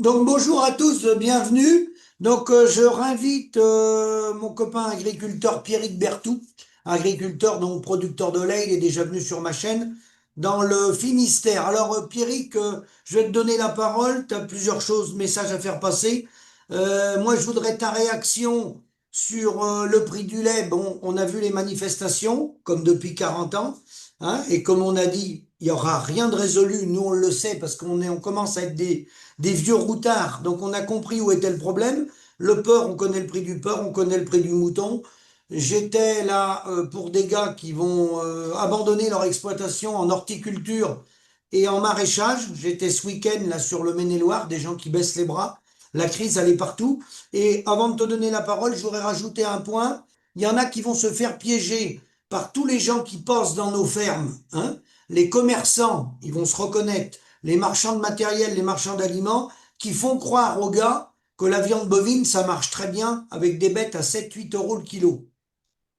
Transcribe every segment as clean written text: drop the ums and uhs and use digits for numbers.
Donc bonjour à tous, bienvenue. Je réinvite mon copain agriculteur Pierrick Bertou, agriculteur donc producteur de lait, il est déjà venu sur ma chaîne dans le Finistère. Alors Pierrick, je vais te donner la parole, tu as plusieurs choses, messages à faire passer. Moi je voudrais ta réaction sur le prix du lait. Bon, on a vu les manifestations comme depuis 40 ans, hein, et comme on a dit, il n'y aura rien de résolu, nous on le sait parce on commence à être des vieux routards. Donc on a compris où était le problème. Le porc, on connaît le prix du porc, on connaît le prix du mouton. J'étais là pour des gars qui vont abandonner leur exploitation en horticulture et en maraîchage. J'étais ce week-end là sur le Maine-et-Loire, des gens qui baissent les bras. La crise, elle est partout. Et avant de te donner la parole, je voudrais rajouter un point. Il y en a qui vont se faire piéger par tous les gens qui passent dans nos fermes, hein. Les commerçants, ils vont se reconnaître, les marchands de matériel, les marchands d'aliments, qui font croire aux gars que la viande bovine, ça marche très bien avec des bêtes à 7-8 € le kilo.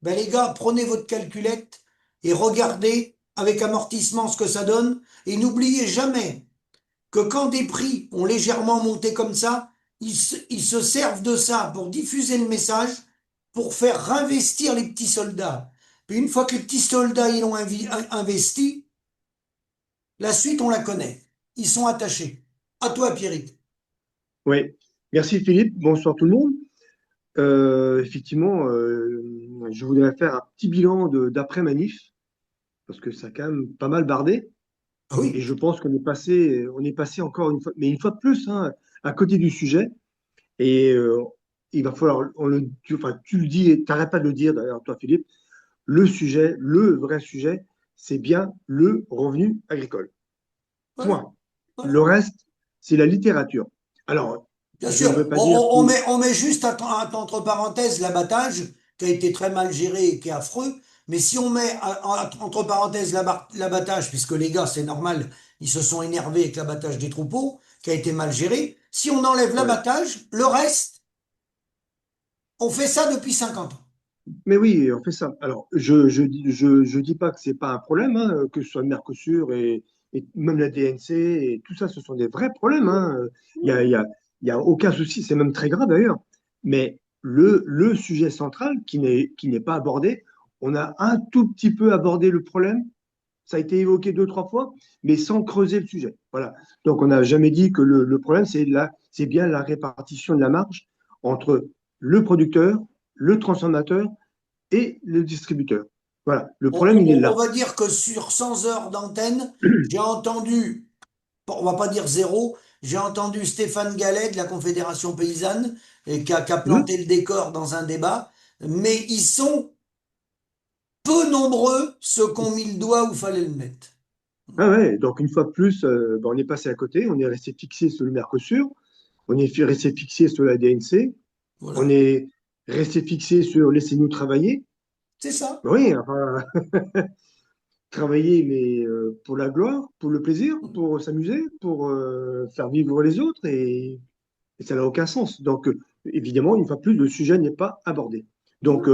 Ben les gars, prenez votre calculette et regardez avec amortissement ce que ça donne. Et n'oubliez jamais que quand des prix ont légèrement monté comme ça, ils se servent de ça pour diffuser le message, pour faire réinvestir les petits soldats. Puis une fois que les petits soldats ils ont investi, la suite on la connaît. Ils sont attachés. À toi, Pierrick. Oui, merci Philippe, bonsoir tout le monde. Effectivement, je voudrais faire un petit bilan d'après-manif, parce que ça a quand même pas mal bardé, Ah et oui, je pense on est passé encore une fois, mais une fois de plus, hein, à côté du sujet, et il va falloir, enfin, tu le dis, et t'arrêtes pas de le dire d'ailleurs, toi Philippe, le sujet, le vrai sujet, c'est bien le revenu agricole. voilà, Point. Le voilà. reste, c'est la littérature. Alors, Bien je ne sûr, veux pas on, dire on- que... on met, on met juste entre parenthèses l'abattage, qui a été très mal géré et qui est affreux. Mais si on met entre parenthèses l'abattage, puisque les gars, c'est normal, ils se sont énervés avec l'abattage des troupeaux, qui a été mal géré. Si on enlève Ouais. l'abattage, le reste, on fait ça depuis 50 ans. Mais oui, on fait ça. Alors, je dis pas que c'est pas un problème, hein, que ce soit le Mercosur et même la DNC et tout ça, ce sont des vrais problèmes, hein. Il y a, il y a, il y a aucun souci, c'est même très grave d'ailleurs. Mais le sujet central qui n'est pas abordé, on a un tout petit peu abordé le problème. Ça a été évoqué deux, trois fois, mais sans creuser le sujet. Voilà. Donc, on n'a jamais dit que le problème, c'est bien la répartition de la marge entre le producteur, le transformateur et le distributeur. Voilà, le On, problème, il est on- on là. va dire que sur 100 heures d'antenne, j'ai entendu, bon, on va pas dire zéro, j'ai entendu Stéphane Gallet de la Confédération paysanne, et qui a Hmm. planté le décor dans un débat, mais ils sont peu nombreux ceux qui ont mis le doigt où fallait le mettre. Ah ouais, donc une fois de plus, ben, on est passé à côté, on est resté fixé sur le Mercosur, on est resté fixé sur la DNC, on Voilà, est resté fixé sur laissez-nous travailler. c'est ça. Oui, enfin, travailler, mais pour la gloire, pour le plaisir, pour s'amuser, pour faire vivre les autres, et ça n'a aucun sens. Donc, évidemment, une fois de plus, le sujet n'est pas abordé. Donc,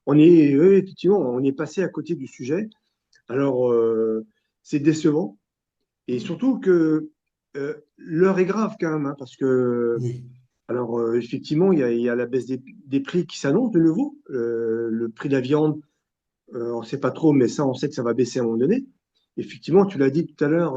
effectivement, on est passé à côté du sujet. Alors, c'est décevant. Et surtout que l'heure est grave quand même, hein, parce que, Oui. alors, effectivement, il y a la baisse des prix qui s'annonce de nouveau. Le prix de la viande, on ne sait pas trop, mais ça, on sait que ça va baisser à un moment donné. Effectivement, tu l'as dit tout à l'heure,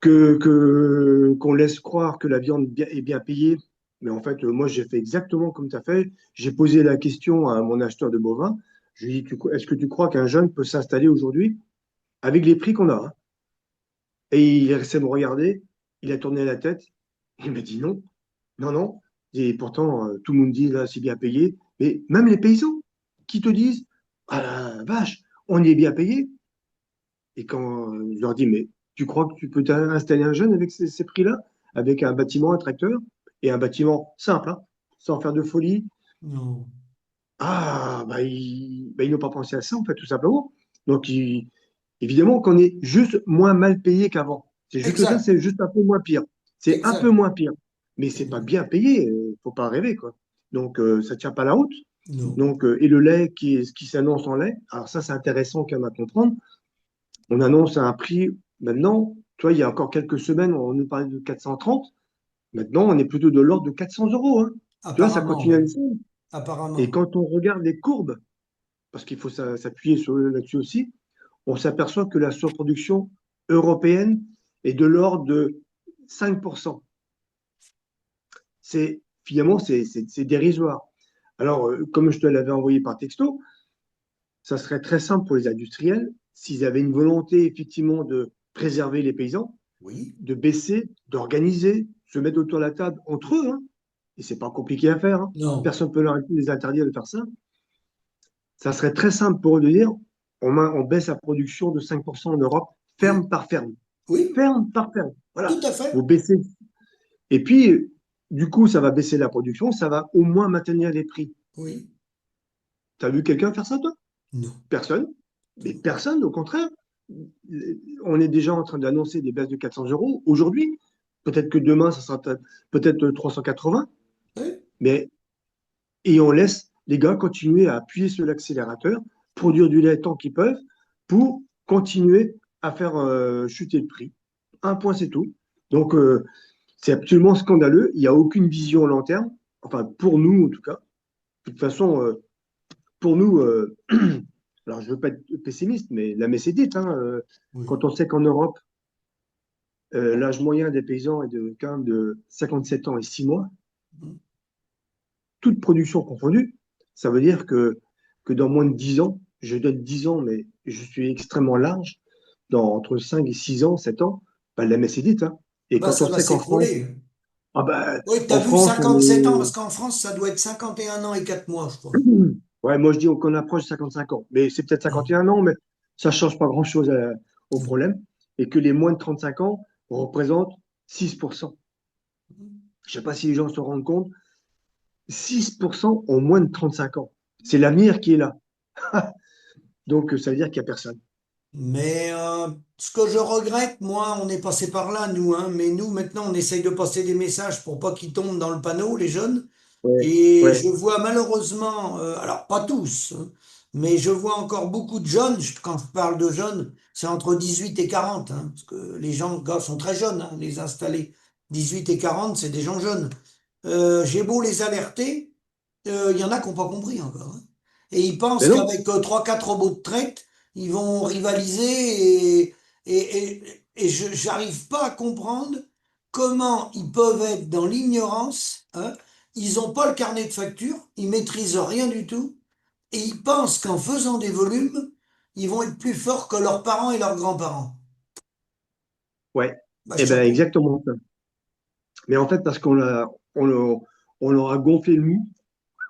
qu'on laisse croire que la viande est bien payée. Mais en fait, moi, j'ai fait exactement comme tu as fait. J'ai posé la question à mon acheteur de bovins. Je lui ai dit, est-ce que tu crois qu'un jeune peut s'installer aujourd'hui avec les prix qu'on a, hein? Et il est resté me regarder, il a tourné la tête, il m'a dit non, non, non. Et pourtant, tout le monde dit là, c'est bien payé. Mais même les paysans qui te disent, ah la vache, on est bien payé. Et quand je leur dis, mais tu crois que tu peux installer un jeune avec ces prix-là, avec un bâtiment, un tracteur, et un bâtiment simple, hein, sans faire de folie? Non. Ah, bah, ils n'ont pas pensé à ça, en fait, tout simplement. Donc, évidemment qu'on est juste moins mal payé qu'avant. C'est juste ça, Exact. c'est juste un peu moins pire. C'est un peu Exact. moins pire. Mais c'est pas bien payé, faut pas rêver, quoi. Donc, ça tient pas la route. Non. Donc, et le lait qui s'annonce en lait, alors ça, c'est intéressant quand même à comprendre. On annonce un prix maintenant, tu vois, il y a encore quelques semaines, on nous parlait de 430. Maintenant, on est plutôt de l'ordre de 400 euros, hein. Tu vois, ça Apparemment, continue à ouais. descendre. Et Apparemment. quand on regarde les courbes, parce qu'il faut s'appuyer là-dessus aussi, on s'aperçoit que la surproduction européenne est de l'ordre de 5%. Finalement, c'est dérisoire. Alors, comme je te l'avais envoyé par texto, ça serait très simple pour les industriels, s'ils avaient une volonté effectivement de préserver les paysans, Oui. de baisser, d'organiser, se mettre autour de la table entre eux, hein. Et c'est pas compliqué à faire, hein. Non. Personne ne peut les interdire de faire ça. Ça serait très simple pour eux de dire on baisse la production de 5% en Europe, Oui. ferme par ferme. Oui. Ferme par ferme. Tout Voilà. à fait. Vous baissez. Et puis, du coup, ça va baisser la production, ça va au moins maintenir les prix. Oui. Tu as vu quelqu'un faire ça, toi? Non. Personne. Mais personne, au contraire. On est déjà en train d'annoncer des baisses de 400 euros aujourd'hui. Peut-être que demain, ça sera peut-être 380. Oui. Mais, et on laisse les gars continuer à appuyer sur l'accélérateur, produire du lait tant qu'ils peuvent pour continuer à faire chuter le prix. Un point, c'est tout. Donc, c'est absolument scandaleux. Il n'y a aucune vision à long terme. Enfin, pour nous, en tout cas. De toute façon, pour nous, alors je ne veux pas être pessimiste, mais la messe est dite, hein, Oui. quand on sait qu'en Europe, l'âge moyen des paysans est de, quand même de 57 ans et 6 mois, toute production confondue, ça veut dire que dans moins de 10 ans, je donne 10 ans, mais je suis extrêmement large, entre 5 et 6 ans, 7 ans, bah, la messe est dite, hein. Ah Et bah, quand ça on va sait qu'en France, s'écrouler. ah bah, Oui, tu as en vu France, on 57 ans, parce est. qu'en France, ça doit être 51 ans et 4 mois, je crois. Ouais, moi je dis qu'on approche 55 ans, mais c'est peut-être Ouais. 51 ans, mais ça change pas grand-chose au Non. problème. Et que les moins de 35 ans représentent 6%. Je sais pas si les gens se rendent compte, 6% ont moins de 35 ans. C'est l'avenir qui est là. Donc ça veut dire qu'il n'y a personne. Mais ce que je regrette, moi, on est passé par là, nous, hein, mais nous, maintenant, on essaye de passer des messages pour pas qu'ils tombent dans le panneau, les jeunes. Ouais, Et je ouais. vois malheureusement, alors pas tous, hein, mais je vois encore beaucoup de jeunes, quand je parle de jeunes, c'est entre 18 et 40, hein, parce que les gens, gars, sont très jeunes, hein, les installés. 18 et 40, c'est des gens jeunes. J'ai beau les alerter, il y en a qui n'ont pas compris encore, hein. Et ils pensent Mais non, qu'avec 3-4 robots de traite, ils vont rivaliser et je j'arrive pas à comprendre comment ils peuvent être dans l'ignorance, hein. Ils n'ont pas le carnet de facture, ils maîtrisent rien du tout et ils pensent qu'en faisant des volumes, ils vont être plus forts que leurs parents et leurs grands-parents. ouais. Bah, Eh ben chapeau. exactement ça. Mais en fait, parce on leur a gonflé le mou,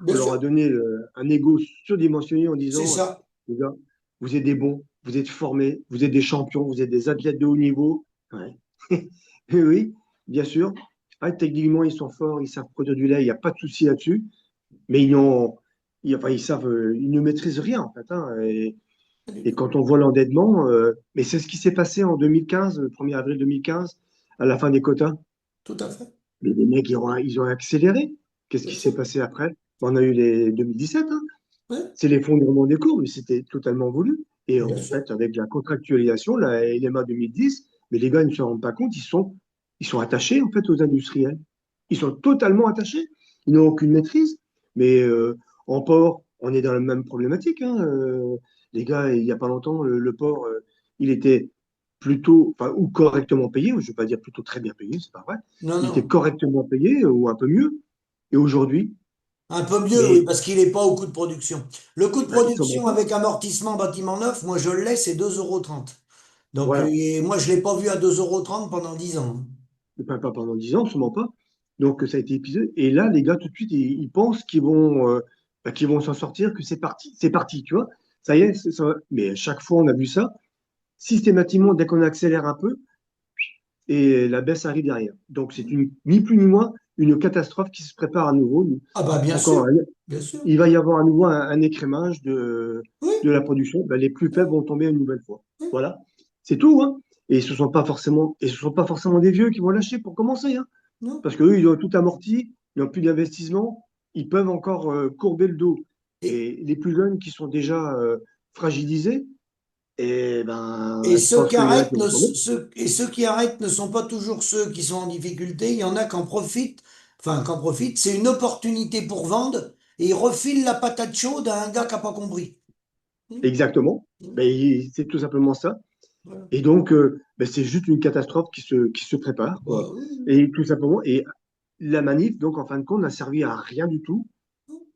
on Bien leur a sûr, donné un ego surdimensionné en c'est disant, ça. les gars, vous êtes des bons, vous êtes formés, vous êtes des champions, vous êtes des athlètes de haut niveau. Ouais. Et oui, bien sûr. Ah, techniquement, ils sont forts, ils savent produire du lait, il n'y a pas de souci là-dessus. Mais enfin, ils savent, ils ne maîtrisent rien en fait, hein. Pas du Et tout. quand on voit l'endettement, mais c'est ce qui s'est passé en 2015, le 1er avril 2015, à la fin des quotas. Tout à fait. Mais les mecs, ils ont accéléré. Qu'est-ce Bien qui s'est sûr. passé après? On a eu les 2017, hein. Ouais, C'est l'effondrement des cours, mais c'était totalement voulu. Et bien en sûr. fait, avec la contractualisation, la LMA 2010, mais les gars ils ne se rendent pas compte, ils sont attachés en fait aux industriels. Ils sont totalement attachés. Ils n'ont aucune maîtrise. Mais en port, on est dans la même problématique, hein. Les gars, il n'y a pas longtemps, le port, il était plutôt, enfin, ou correctement payé, je ne vais pas dire plutôt très bien payé, c'est pas vrai. Non, Il non. était correctement payé ou un peu mieux. Et aujourd'hui, Un peu mieux, oui, mais parce qu'il n'est pas au coût de production. Le coût de ben, ils ne sont production pas. avec amortissement bâtiment neuf, moi je l'ai, c'est 2,30 € Donc Voilà. et moi je ne l'ai pas vu à 2,30 € pendant 10 ans. Pas pendant 10 ans, sûrement pas. Donc ça a été épuisé. Et là, les gars, tout de suite, ils pensent qu'ils vont s'en sortir, que c'est parti, tu vois. Ça y est, ça. Mais chaque fois, on a vu ça. Systématiquement, dès qu'on accélère un peu, et la baisse arrive derrière. Donc c'est ni plus ni moins une catastrophe qui se prépare à nouveau. Ah bah bien sûr, Encore, bien sûr. il va y avoir à nouveau un écrémage Oui, de la production. Ben, les plus faibles oui, vont tomber une nouvelle fois. oui. Voilà, c'est tout, hein. Et ce sont pas forcément des vieux qui vont lâcher pour commencer, hein. Non. Parce qu'eux, ils ont tout amorti, ils n'ont plus d'investissement, ils peuvent encore courber le dos. Et, Et les plus jeunes qui sont déjà fragilisés, Et ben, je pense qu'il y en a qui vont tomber. Ceux qui arrêtent ne sont pas toujours ceux qui sont en difficulté. Il y en a qui en profitent, enfin, qu'en profitent. C'est une opportunité pour vendre et ils refilent la patate chaude à un gars qui n'a pas compris. Exactement. Ben, c'est tout simplement ça. Voilà. Et donc, ben, c'est juste une catastrophe qui se prépare, quoi. Bah oui. Et tout simplement, et la manif, donc, en fin de compte, n'a servi à rien du tout.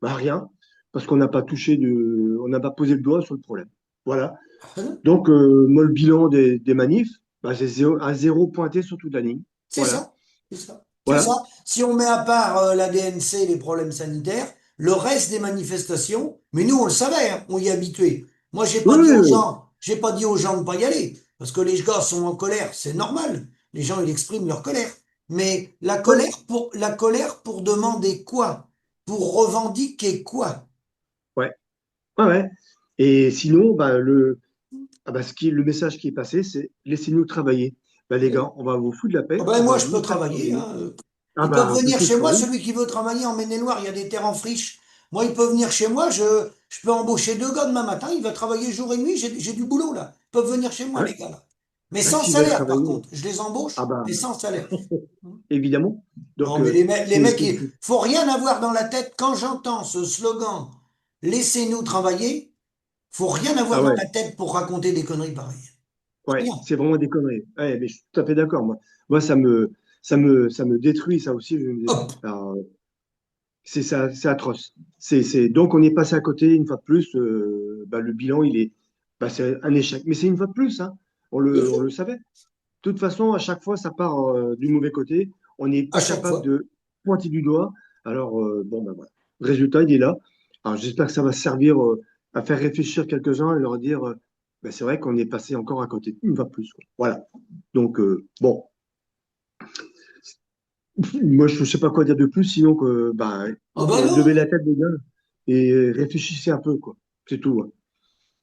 À rien. Parce qu'on n'a pas on n'a pas posé le doigt sur le problème. Voilà. Voilà. Donc, moi, le bilan des manifs, bah, c'est à zéro pointé sur toute la ligne. C'est Voilà. ça. C'est ça. C'est ça. Voilà. Si on met à part la DNC, les problèmes sanitaires, le reste des manifestations, mais nous on le savait, hein, on y est habitué. Moi Oui, oui, oui. j'ai pas dit aux gens de pas y aller, parce que les gars sont en colère, c'est normal. Les gens ils expriment leur colère. Mais Ouais, la colère pour demander quoi? Pour revendiquer quoi? ouais, ouais, ouais. Et sinon, bah, le message qui est passé, c'est laissez-nous travailler. Bah, les gars, on va vous foutre la Ah paix, ben on va moi je vous peux faire travailler, travailler. hein. Ah Ils peuvent bah, venir faites-nous chez le moi, travail. celui qui veut travailler en Maine-et-Loire, il y a des terres en friche. Moi, il peut venir chez moi, je peux embaucher deux gars demain matin, il va travailler jour et nuit, j'ai du boulot là. Ils peuvent venir chez moi, Ouais. les gars là. Mais Bah, sans s'ils veulent salaire par travailler, contre. Je les ah embauche, bah, mais sans salaire. évidemment. Donc, Non, mais les c'est, mecs, il faut rien avoir dans la tête. Quand j'entends ce slogan, laissez-nous travailler, faut rien ah avoir dans ouais, la tête pour raconter des conneries pareilles. ouais, Rien. c'est vraiment des conneries. Ouais, mais je suis tout à fait d'accord, moi. Moi, ça me détruit, ça aussi. Hop. Alors, c'est ça, c'est atroce. Donc, on est passé à côté une fois de plus. Bah, le bilan, bah, c'est un échec. Mais c'est une fois de plus, hein. Bien On sûr. le savait. De toute façon, à chaque fois, ça part du mauvais côté. On n'est À pas chaque capable fois. de pointer du doigt. Alors, bon, ben voilà. Le résultat, il est là. Alors, j'espère que ça va servir à faire réfléchir quelques-uns et leur dire, ben, c'est vrai qu'on est passé encore à côté, une fois de plus, quoi. Voilà. Donc, bon, moi, je ne sais pas quoi dire de plus, sinon que, ben, Ah ben levez la non. tête, les gars, et réfléchissez un peu, quoi. C'est tout, hein.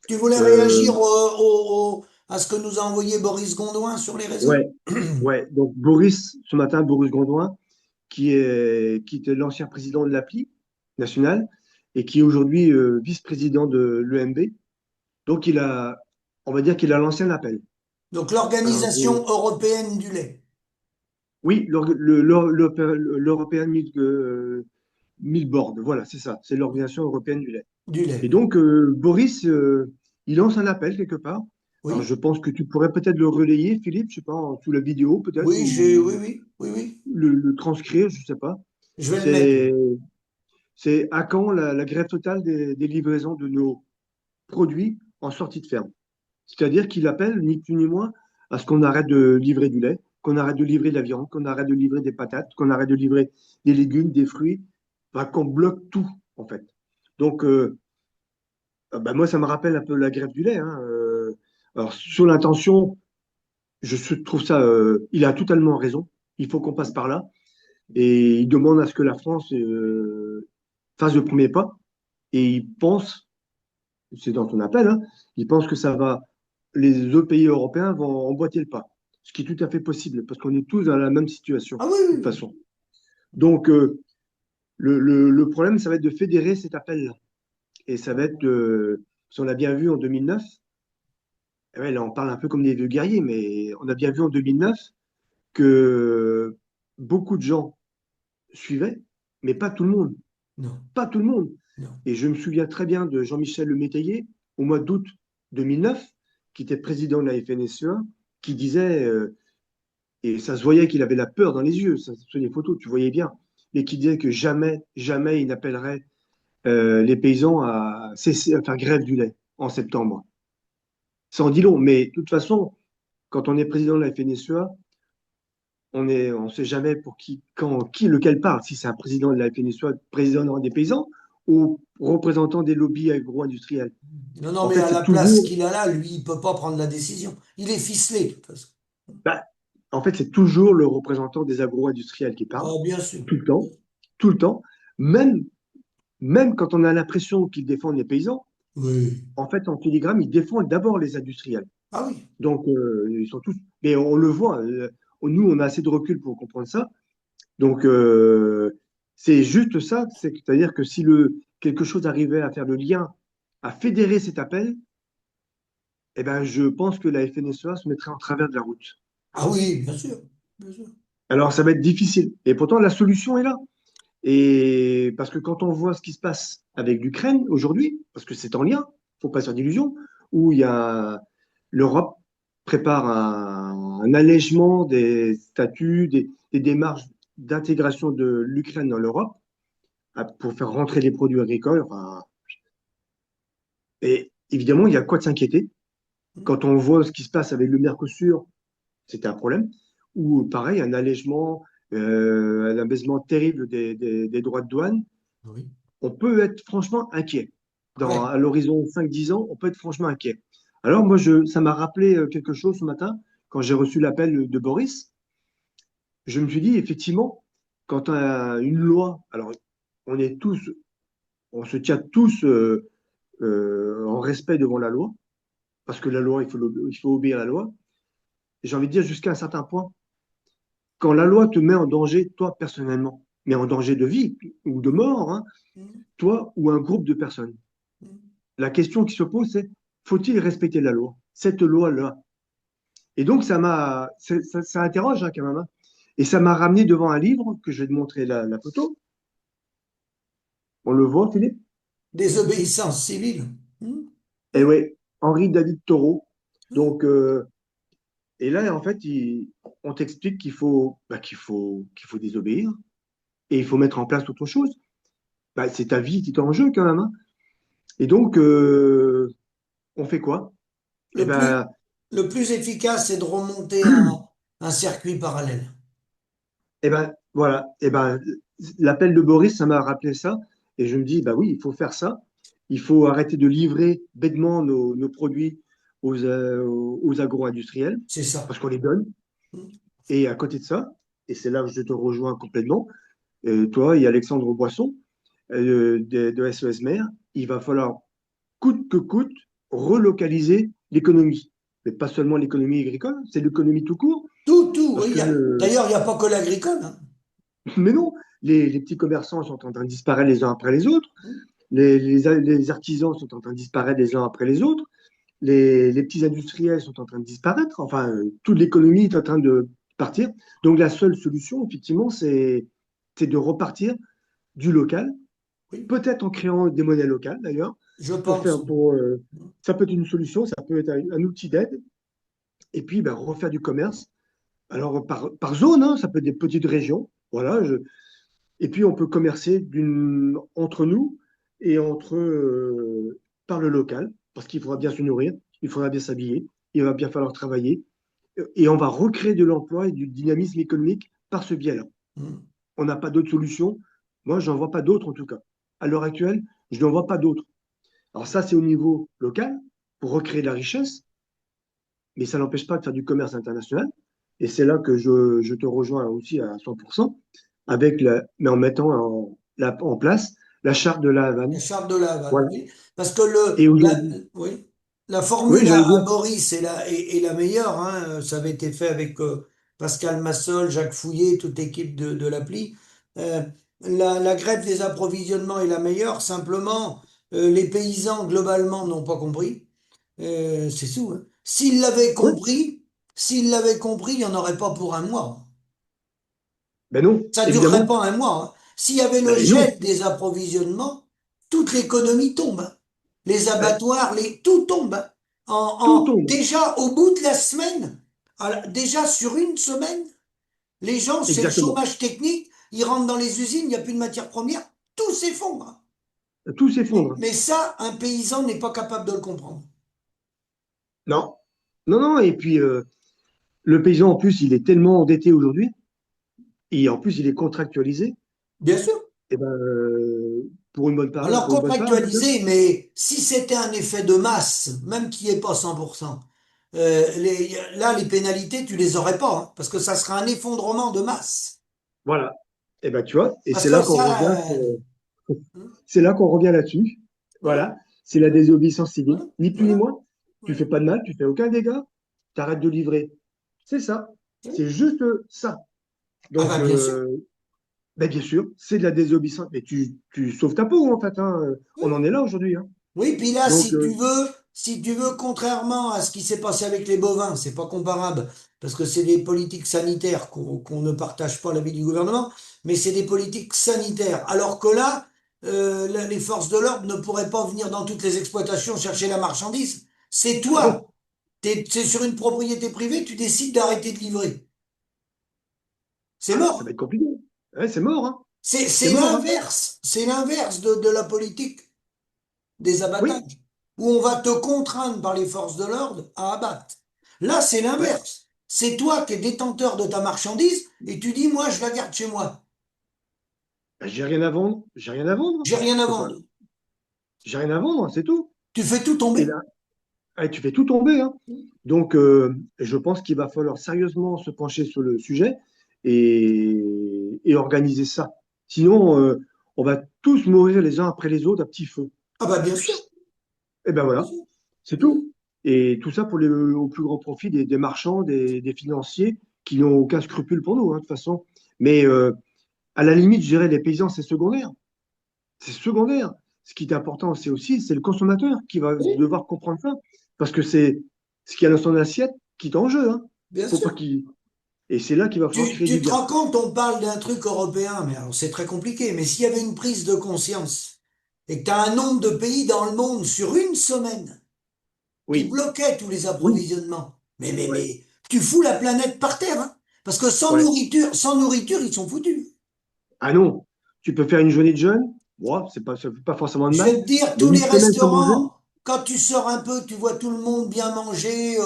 Tu voulais réagir Euh, à ce que nous a envoyé Boris Gondouin sur les réseaux? ouais, ouais. Donc, Boris, ce matin, Boris Grandouin, qui était l'ancien président de l'API national et qui est aujourd'hui vice-président de l'EMB. Donc, on va dire qu'il a lancé un appel. Donc Alors, l'Organisation européenne du lait, oui, l'European Milk Board, voilà, c'est ça, c'est l'Organisation européenne du lait. du lait, Et oui. donc, Boris, il lance un appel quelque part. Alors, je Oui, pense que tu pourrais peut-être le relayer, Philippe, je sais pas, sous la vidéo peut-être, oui, ou oui, oui, oui. le transcrire, je sais pas. Je vais le mettre, oui. C'est C'est à quand la grève totale des livraisons de nos produits en sortie de ferme. C'est-à-dire qu'il appelle, ni plus ni moins, à ce qu'on arrête de livrer du lait, qu'on arrête de livrer de la viande, qu'on arrête de livrer des patates, qu'on arrête de livrer des légumes, des fruits, enfin, qu'on bloque tout, en fait. Donc, bah, moi, ça me rappelle un peu la grève du lait, hein. Alors, sur l'intention, trouve ça, il a totalement raison. Il faut qu'on passe par là. Et il demande à ce que la France fasse le premier pas. Et il pense c'est dans ton appel, hein, ils pensent que les autres pays européens vont emboîter le pas, ce qui est tout à fait possible, parce qu'on est tous dans la même situation, Ah oui, de oui, toute oui. façon. Donc, le problème, ça va être de fédérer cet appel-là. Et ça va être, si on a bien vu en 2009, ouais, là on parle un peu comme des vieux guerriers, mais on a bien vu en 2009 que beaucoup de gens suivaient, mais pas tout le monde. Non, Pas tout le monde. non. Et je me souviens très bien de Jean-Michel Lemétayer, au mois d'août 2009, qui était président de la FNSEA, qui disait, et ça se voyait qu'il avait la peur dans les yeux, ça, sur les photos, tu voyais bien, mais qui disait que jamais, jamais il n'appellerait les paysans à cesser, à faire grève du lait en septembre. Ça en dit long, mais de toute façon, quand on est président de la FNSEA, on sait jamais pour lequel parle, si c'est un président de la FNSEA, président des paysans, ou représentant des lobbies agro-industriels. Non, non, En mais fait, à c'est la place toujours, qu'il a là, lui, il peut pas prendre la décision. Il est ficelé, de toute façon. bah, en fait, c'est toujours le représentant des agro-industriels qui parle, Ah, bien sûr. tout le temps, même, même quand on a l'impression qu'ils défendent les paysans, Oui. en fait, en filigrane, ils défendent d'abord les industriels. Ah oui. Donc, ils sont tous, mais on le voit, nous, on a assez de recul pour comprendre ça. Donc, c'est juste ça, c'est-à-dire que si quelque chose arrivait à faire le lien, à fédérer cet appel, eh ben, je pense que la FNSEA se mettrait en travers de la route. Ah oui, bien sûr, bien sûr. Alors, ça va être difficile. Et pourtant, la solution est là. Et parce que quand on voit ce qui se passe avec l'Ukraine aujourd'hui, parce que c'est en lien, faut pas se faire d'illusions, où il y a l'Europe prépare un allègement des statuts, des démarches d'intégration de l'Ukraine dans l'Europe pour faire rentrer les produits agricoles. Enfin, et évidemment, il y a quoi de s'inquiéter. Quand on voit ce qui se passe avec le Mercosur, c'était un problème. Ou pareil, un allègement, un abaissement terrible des droits de douane. Oui. On peut être franchement inquiet. Ouais. À l'horizon 5-10 ans, on peut être franchement inquiet. Alors moi, ça m'a rappelé quelque chose ce matin, quand j'ai reçu l'appel de Boris. Je me suis dit, effectivement, quand une loi, alors on est tous, on se tient tous en respect devant la loi, parce que la loi, il faut obéir à la loi. Et j'ai envie de dire jusqu'à un certain point, quand la loi te met en danger, toi personnellement, mais en danger de vie ou de mort, hein, Mhm. toi ou un groupe de personnes, Mhm. la question qui se pose, c'est faut-il respecter la loi, cette loi-là? Et donc, ça interroge hein, quand même. Hein. Et ça m'a ramené devant un livre que je vais te montrer la photo. On le voit, Philippe? Désobéissance civile. Mhm. Eh Oui. oui, Henri David Thoreau. Mhm. Donc, et là, en fait, on t'explique qu'il faut désobéir et il faut mettre en place autre chose. Bah, c'est ta vie qui est en jeu quand même. Hein. Et donc, on fait quoi? Eh Le plus, ben, le plus efficace, c'est de remonter un circuit parallèle. voilà. L'appel de Boris, ça m'a rappelé ça. Et je me dis, bah oui, il faut faire ça. Il faut arrêter de livrer bêtement nos produits aux agro-industriels, C'est ça. parce qu'on les donne. Mhm. Et à côté de ça, et c'est là que je te rejoins complètement, toi et Alexandre Boisson de SOS Mer, il va falloir coûte que coûte relocaliser l'économie. Mais pas seulement l'économie agricole, c'est l'économie tout court. Tout, Parce oui. que D'ailleurs, il n'y a pas que l'agricole, hein. Mais non, les petits commerçants sont en train de disparaître les uns après les autres, Mhm. les artisans sont en train de disparaître les uns après les autres, les petits industriels sont en train de disparaître, enfin, toute l'économie est en train de partir. Donc la seule solution, effectivement, c'est de repartir du local, Oui, peut-être en créant des monnaies locales d'ailleurs, je pour pense. faire, ça peut être une solution, ça peut être un outil d'aide, et puis ben, refaire du commerce. Alors par zone, hein, ça peut être des petites régions, voilà, et puis, on peut commercer entre nous et par le local, parce qu'il faudra bien se nourrir, il faudra bien s'habiller, il va bien falloir travailler, et on va recréer de l'emploi et du dynamisme économique par ce biais-là. Mhm. On n'a pas d'autre solution. Moi, j'en vois pas d'autres en tout cas. À l'heure actuelle, je n'en vois pas d'autres. Alors ça, c'est au niveau local, pour recréer de la richesse, mais ça n'empêche pas de faire du commerce international. Et c'est là que je te rejoins aussi à 100%, mais en mettant en place la charte de la La Havane. charte de la Havane, Voilà. oui. Parce que Et aujourd'hui, oui, la oui, formule j'allais à dire, Boris est la meilleure, hein. Ça avait été fait avec Pascal Massol, Jacques Fouillé, toute l'équipe de l'appli. Euh, la grève des approvisionnements est la meilleure. Simplement, les paysans, globalement, n'ont pas compris. C'est tout, hein. oui, S'ils l'avaient compris, il n'y en aurait pas pour un mois. ben non, Ça durerait évidemment, pas un mois, hein. S'il y avait le ben non, gel des approvisionnements, toute l'économie tombe, hein. Les ben, abattoirs, tout tombe, hein. tout tombe, Déjà au bout de la semaine, déjà sur une semaine, les gens, c'est le exactement. chômage technique, ils rentrent dans les usines, il n'y a plus de matière première, tout s'effondre, hein. Tout Mais, s'effondre. mais ça, un paysan n'est pas capable de le comprendre. Non, non, non, et puis le paysan, en plus, il est tellement endetté aujourd'hui, et en plus, il est contractualisé, Bien sûr. et ben, Alors pour une bonne part, en tout cas. contractualisé, mais si c'était un effet de masse, même qui n'est pas 100%, là, les pénalités, tu les aurais pas, hein, parce que ça sera un effondrement de masse. Voilà. Et ben, tu vois, et Parce que ça, c'est là qu'on revient là-dessus. ouais, Voilà. C'est la désobéissance civile. ouais, Ni plus ni voilà, moins. Tu ouais, fais pas de mal, tu fais aucun dégât, tu arrêtes de livrer. C'est ça. ouais. C'est juste ça. Ah Donc, ben bien sûr, ben, bien sûr, c'est de la désobéissance. Mais tu sauves ta peau, en fait. Hein. On en oui. est là aujourd'hui. Hein. Oui, puis là, Donc, si tu veux, si tu veux, contrairement à ce qui s'est passé avec les bovins, c'est pas comparable, parce que c'est des politiques sanitaires qu'on ne partage pas l'avis du gouvernement, mais c'est des politiques sanitaires. Alors que là, les forces de l'ordre ne pourraient pas venir dans toutes les exploitations chercher la marchandise. C'est Ah toi, bon? c'est sur une propriété privée, tu décides d'arrêter de livrer. C'est Ah, ça mort. va être compliqué. Ouais, c'est mort, hein. C'est C'est c'est mort, hein. l'inverse. C'est l'inverse de la politique des Oui, abattages, où on va te contraindre par les forces de l'ordre à abattre. Là, c'est ouais. l'inverse. C'est toi qui es détenteur de ta marchandise et tu dis, moi, je la garde chez moi. Ben, j'ai rien à vendre. J'ai rien à vendre. J'ai rien Je à peux pas. vendre. J'ai rien à vendre, c'est tout. Tu fais tout Et tomber. là, tu fais tout tomber, hein. Donc, je pense qu'il va falloir sérieusement se pencher sur le sujet et organiser ça. Sinon, on va tous mourir les uns après les autres à petit feu. Ah bah bien sûr. Et ben Bien voilà, sûr. c'est tout. Et tout ça au plus grand profit des marchands, des financiers qui n'ont aucun scrupule pour nous, hein, de toute façon. Mais à la limite, je dirais, les paysans, c'est secondaire. C'est secondaire. Ce qui est important, c'est le consommateur qui va Oui, devoir comprendre ça. Parce que c'est ce qu'il y a dans son assiette qui est en jeu, hein. bien Faut pas sûr. qu'il... Et c'est là qu'il va falloir créer Tu du te lien. rends compte, on parle d'un truc européen, mais alors c'est très compliqué. Mais s'il y avait une prise de conscience et que tu as un nombre de pays dans le monde sur une semaine qui Oui, bloquait tous les oui, approvisionnements. ouais, Tu fous la planète par terre, hein. Parce que ouais. sans nourriture, ils sont foutus. Ah non, tu peux faire une journée de jeûne. Bon, ça fait pas forcément de Je mal. vais te dire, Mais tous une les semaine sans manger, restaurants, quand tu sors un peu, tu vois tout le monde bien manger,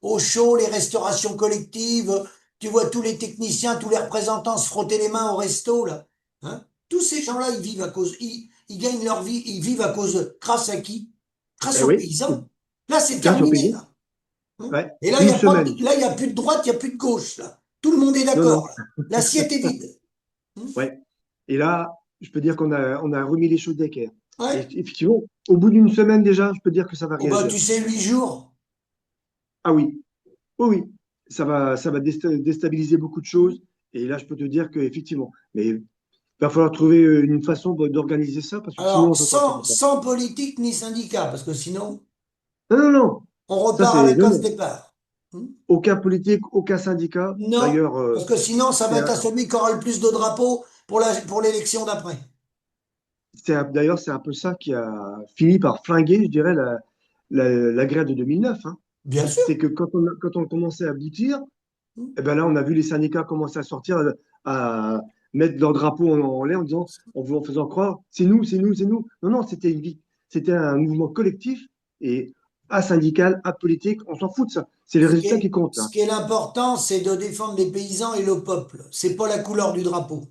au chaud, les restaurations collectives, tu vois tous les techniciens, tous les représentants se frotter les mains au resto, là. Hein. Tous ces gens-là, ils vivent à cause, ils gagnent leur vie, ils vivent à cause, grâce à qui? Grâce eh aux oui, paysans. Là, c'est grâce au terminé, pays. là. Hein. Ouais, Et là, il y une a pas, semaine. là, il y a plus de droite, il y a plus de gauche, là. Tout le monde est Non, d'accord, non, là. L'assiette est vide. Hein. ouais. Et là, je peux dire qu'on a remis les choses d'équerre. Et Ouais. effectivement, au bout d'une semaine déjà, je peux dire que ça va Oh bah, réagir. tu sais, 8 jours. Ah oui, oui, oui, ça va déstabiliser beaucoup de choses. Et là, je peux te dire qu'effectivement, mais il va falloir trouver une façon d'organiser ça parce que sinon, on Alors, s'en sortira pas. sans politique ni syndicat, parce que sinon, Non, non, non. on Ça, repart à c'est. la Non, case non. départ. Hmm. Aucun politique, aucun syndicat. Non, D'ailleurs, parce que sinon, ça c'est va être un- à celui qui aura le plus de drapeaux pour l'élection d'après. d'ailleurs, c'est un peu ça qui a fini par flinguer, je dirais, la grève de 2009, hein. Bien sûr. C'est que quand on commençait à aboutir, Hmm. eh ben là, on a vu les syndicats commencer à sortir, à mettre leur drapeau en l'air en disant, en faisant croire, c'est nous, c'est nous, c'est nous. Non, non, c'était un mouvement collectif et asyndical, apolitique, on s'en fout de ça. C'est les résultats qui comptent, Ce là. qui est l'important, c'est de défendre les paysans et le peuple. C'est pas la couleur du drapeau.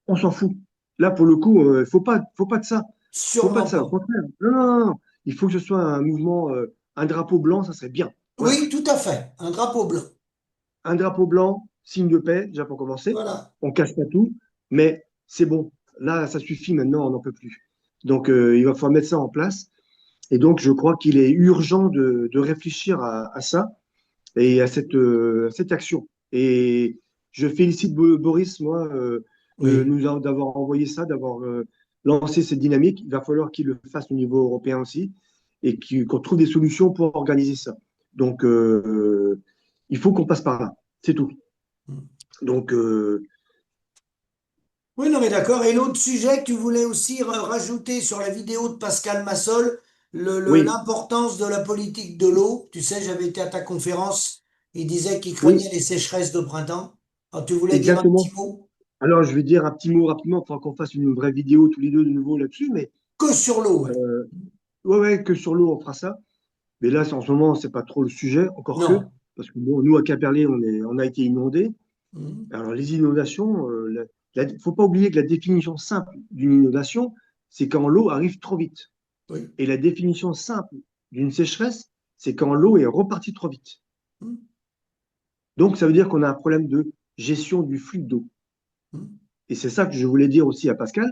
On s'en fout. Là, pour le coup, faut pas de ça. Faut pas de Sûrement ça, au pas. contraire. Non, non, non, non. Il faut que ce soit un mouvement, un drapeau blanc, ça serait bien. Voilà. Oui, tout à fait. Un drapeau blanc. Un drapeau blanc, signe de paix, déjà pour commencer. Voilà. On casse pas tout, mais c'est bon. Là, ça suffit maintenant, on n'en peut plus. Donc, il va falloir mettre ça en place. Et donc, je crois qu'il est urgent de réfléchir à ça et à cette action. Et je félicite Boris, moi, Oui. d'avoir envoyé ça, d'avoir lancé cette dynamique. Il va falloir qu'il le fasse au niveau européen aussi et qu'on trouve des solutions pour organiser ça. Donc, il faut qu'on passe par là. C'est tout. Hmm. Donc, Oui, non, mais d'accord. Et l'autre sujet que tu voulais aussi rajouter sur la vidéo de Pascal Massol, oui, l'importance de la politique de l'eau. Tu sais, j'avais été à ta conférence, il disait qu'il oui, craignait les sécheresses de printemps. Alors, tu voulais dire un petit exactement. mot Alors, je vais dire un petit mot rapidement. Il faudra qu'on fasse une vraie vidéo tous les deux de nouveau là-dessus. Mais que sur l'eau, ouais. euh, ouais, ouais, que sur l'eau, on fera ça. Mais là, en ce moment, c'est pas trop le sujet, encore que, Non. parce que bon, nous, à Quimperlé, on a été inondés. Mhm. Alors, les inondations, faut pas oublier que la définition simple d'une inondation, c'est quand l'eau arrive trop vite. Oui. Et la définition simple d'une sécheresse, c'est quand l'eau est repartie trop vite. Mhm. Donc, ça veut dire qu'on a un problème de gestion du flux d'eau. Mhm. Et c'est ça que je voulais dire aussi à Pascal,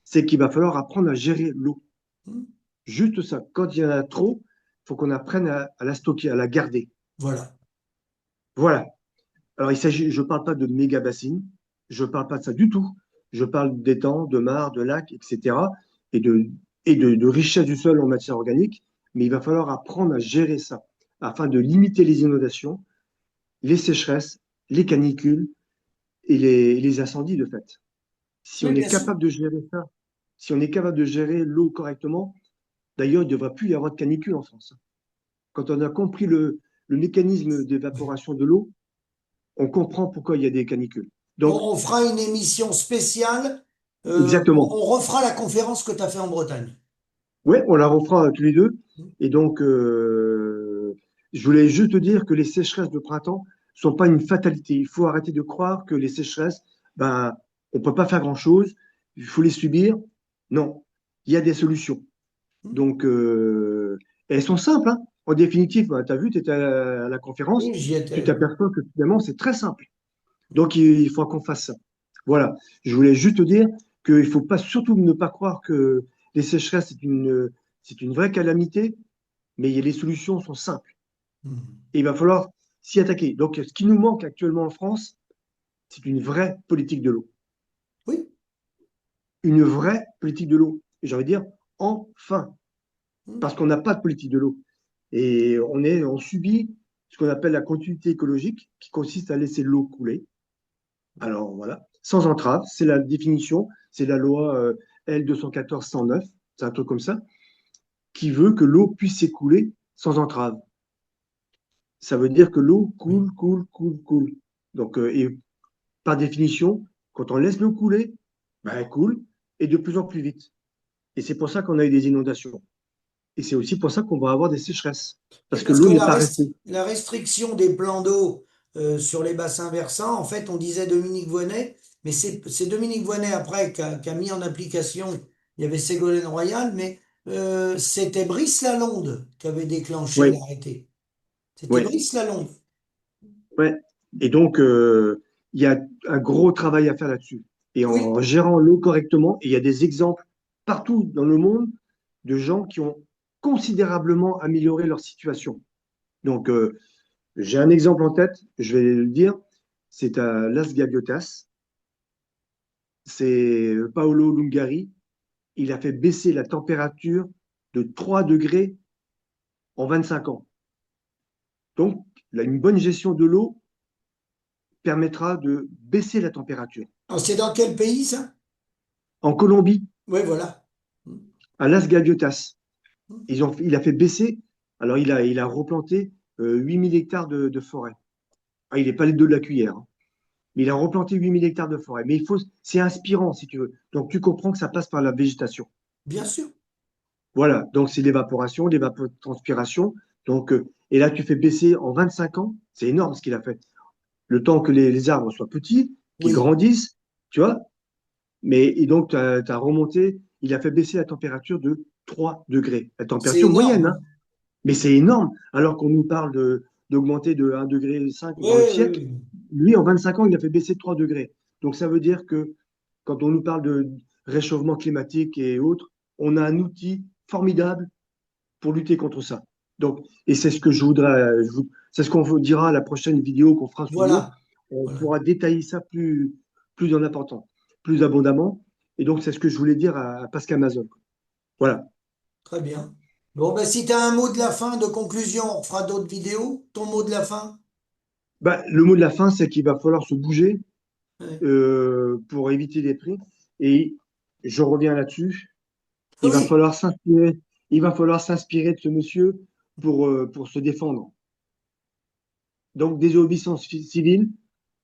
c'est qu'il va falloir apprendre à gérer l'eau. Mhm. Juste ça. Quand il y en a trop, il faut qu'on apprenne à la stocker, à la garder. Voilà. Voilà. Alors, je ne parle pas de méga bassines, je ne parle pas de ça du tout. Je parle d'étangs, de mares, de lacs, etc. et de richesse du sol en matière organique. mais il va falloir apprendre à gérer ça afin de limiter les inondations, les sécheresses, les canicules et les incendies de fait. Si Oui, on est bien sûr. capable de gérer ça, si on est capable de gérer l'eau correctement, d'ailleurs, il ne devrait plus y avoir de canicule en France. Quand on a compris le mécanisme d'évaporation de l'eau, on comprend pourquoi il y a des canicules. Donc, On fera une émission spéciale. exactement. On refera la conférence que tu as fait en Bretagne. Oui, on la refera tous les deux. Et donc, je voulais juste te dire que les sécheresses de printemps ne sont pas une fatalité. Il faut arrêter de croire que les sécheresses, ben, on ne peut pas faire grand-chose, il faut les subir. Non, il y a des solutions. Donc, elles sont simples, hein. En définitive, tu as vu, tu étais à la conférence, Oui, j'y tu étais. t'aperçois que finalement, c'est très simple. Donc, il faut qu'on fasse ça. Voilà. Je voulais juste te dire qu'il ne faut pas, surtout ne pas croire que les sécheresses, c'est une vraie calamité, mais les solutions sont simples. Mhm. Et il va falloir s'y attaquer. Donc, ce qui nous manque actuellement en France, c'est une vraie politique de l'eau. Oui. Une vraie politique de l'eau. Et j'ai envie de dire, enfin, Mhm. parce qu'on n'a pas de politique de l'eau. Et on subit ce qu'on appelle la continuité écologique, qui consiste à laisser l'eau couler. Alors voilà, sans entrave, c'est la définition, c'est la loi L 214-109, c'est un truc comme ça, qui veut que l'eau puisse s'écouler sans entrave. Ça veut dire que l'eau Oui. coule, coule, coule, coule. Donc, et par définition, quand on laisse l'eau couler, ben, elle coule et de plus en plus vite. Et c'est pour ça qu'on a eu des inondations. Et c'est aussi pour ça qu'on va avoir des sécheresses, Oui, parce que parce l'eau que n'est pas restée. la restriction des plans d'eau sur les bassins versants, en fait, on disait Dominique Voynet, mais c'est Dominique Voynet après qui a mis en application, il y avait Ségolène Royal, mais c'était Brice Lalonde qui avait déclenché Oui, l'arrêté. C'était oui, Brice Lalonde. oui. Et donc, il y a un gros travail à faire là-dessus. Et Oui, en gérant l'eau correctement, et il y a des exemples partout dans le monde de gens qui ont considérablement amélioré leur situation. Donc, j'ai un exemple en tête, je vais le dire, c'est à Las Gaviotas, c'est Paolo Lungari, il a fait baisser la température de 3 degrés en 25 ans. Donc, une bonne gestion de l'eau permettra de baisser la température. alors, c'est dans quel pays ça? En Colombie, Oui, voilà. à Las Gaviotas, il a fait baisser, alors il a replanté 8000 hectares de forêt. Ah, il n'est pas les deux de la cuillère, hein. Mais il a replanté 8000 hectares de forêt. Mais c'est inspirant, si tu veux. Donc, tu comprends que ça passe par la végétation. Bien sûr. Voilà, donc c'est l'évaporation, l'évapotranspiration. Donc, et là, tu fais baisser en 25 ans, c'est énorme ce qu'il a fait. Le temps que les arbres soient petits, qu'ils Oui, grandissent, tu vois. Mais et donc, tu as remonté, il a fait baisser la température de 3 degrés. La c'est température énorme, moyenne, hein. hein. Mais c'est énorme. Alors qu'on nous parle d'augmenter de 1,5 degré Oui, dans le oui, siècle, oui. lui, en 25 ans, il a fait baisser de 3 degrés. Donc, ça veut dire que quand on nous parle de réchauffement climatique et autres, on a un outil formidable pour lutter contre ça. Donc, et c'est ce que je voudrais, c'est ce qu'on vous dira à la prochaine vidéo qu'on fera sur l'eau. Voilà. On Voilà. pourra détailler ça plus en important, plus abondamment. Et donc, c'est ce que je voulais dire à Pascal Mazol. Voilà. Très bien. Bon, ben, si tu as un mot de la fin, de conclusion, on fera d'autres vidéos. Ton mot de la fin? Bah, le mot de la fin, c'est qu'il va falloir se bouger Ouais. pour éviter les prix. Et je reviens là-dessus. Il va Oui, falloir s'inspirer. Il va falloir s'inspirer de ce monsieur pour se défendre. Donc, désobéissance civile,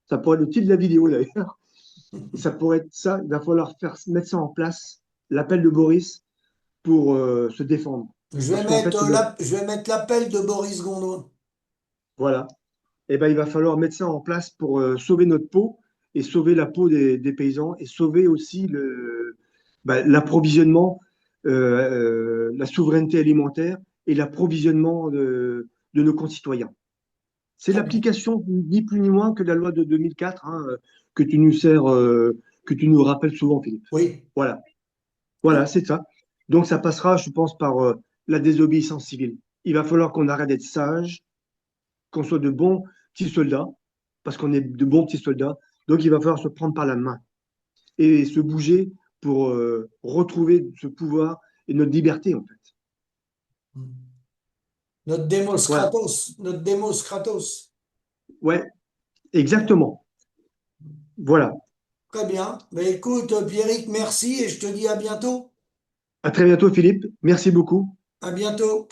ça pourrait être le titre de la vidéo d'ailleurs. Ça pourrait être ça. Il va falloir mettre ça en place, l'appel de Boris pour se défendre. Parce qu'en fait, je vais mettre l'appel de Boris Gondouin. voilà. Eh ben, il va falloir mettre ça en place pour sauver notre peau et sauver la peau des paysans et sauver aussi l'approvisionnement, la souveraineté alimentaire et l'approvisionnement de nos concitoyens. C'est Très bien. l'application ni plus ni moins que la loi de 2004, hein, que tu nous sers, que tu nous rappelles souvent, Philippe. Oui. Voilà, voilà, c'est ça. Donc ça passera, je pense, par la désobéissance civile. Il va falloir qu'on arrête d'être sage, qu'on soit de bons petits soldats, parce qu'on est de bons petits soldats. Donc il va falloir se prendre par la main et se bouger pour retrouver ce pouvoir et notre liberté, en fait. Notre Demos Voilà. Kratos, notre Demos Kratos. Ouais, exactement. Voilà. Très bien. Ben, écoute, Pierrick, merci et je te dis à bientôt. À très bientôt, Philippe. Merci beaucoup. À bientôt.